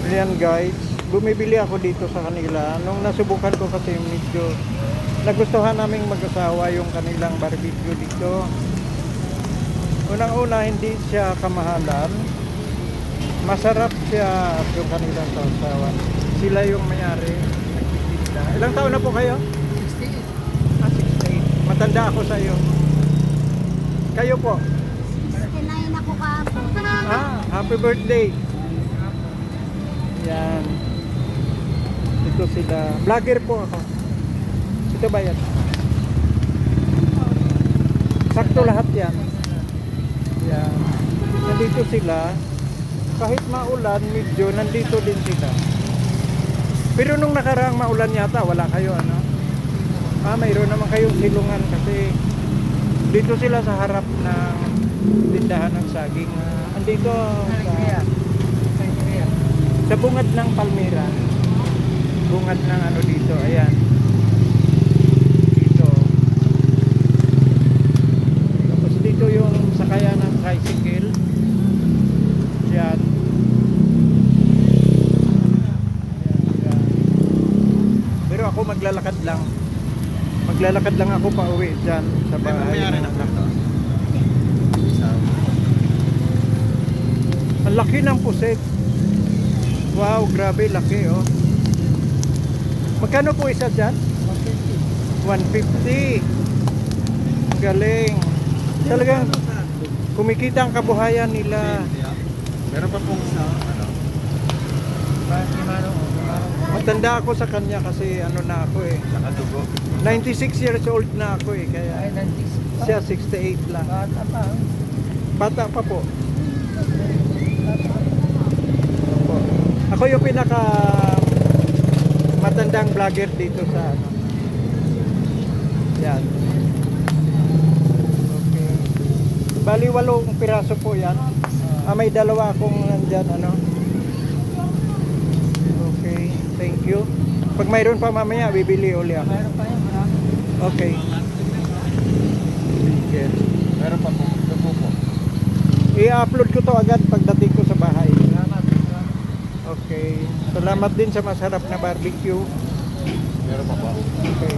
Ayan guys, bumibili ako dito sa kanila. Nung nasubukan ko kasi medyo nagustuhan naming mag-asawa yung kanilang barbecue dito. Unang-una, hindi siya kamahalan. Masarap siya yung kanilang sausawan. Sila yung may-ari. Nagtitinda. Ilang taon na po kayo? 68. 68. Matanda ako sa iyo. Kayo po? 69 ako kahapon. Happy birthday. Yan. Ito sila. Vlogger po ako. Ito ba yan? Sakto lahat yan. Yan. Nandito sila. Kahit maulan, medyo nandito din sila. Pero nung nakaraang maulan yata, wala kayo ano? Mayroon naman kayong silungan kasi dito sila sa harap ng tindahan ng saging. Andito sa bungad ng palmera. Bungad ng ano dito, ayan. Dito. Tapos dito yung sakayan ng tricycle. Yan. Yan. Pero ako maglalakad lang. Maglalakad lang ako pa uwi dyan sa bahay. Ang laki ng puset. Wow, grabe laki oh. Magkano po isa dyan? 150. Ang galing. Talagang kumikita ang kabuhayan nila. Meron pa pong ano? Matanda ako sa kanya kasi ano na ako eh. Nakadugo. 96 years old na ako eh. Kaya siya 68 lang. Bata pa. Bata pa po. Opo. Ako yung pinaka matandang vlogger dito sa ano. Yan. Okay. Bali 8 piraso po yan. May dalawa akong nandyan ano. Okay, thank you. Pag mayroon pa mamaya, bibili uli ako. Meron pa yan, marami. Okay. Yes. Meron pa pong dugo po. I-upload ko to agad pagdating ko sa bahay. Salamat. Okay. Salamat din sa masarap na barbecue. Meron pa po. Okay.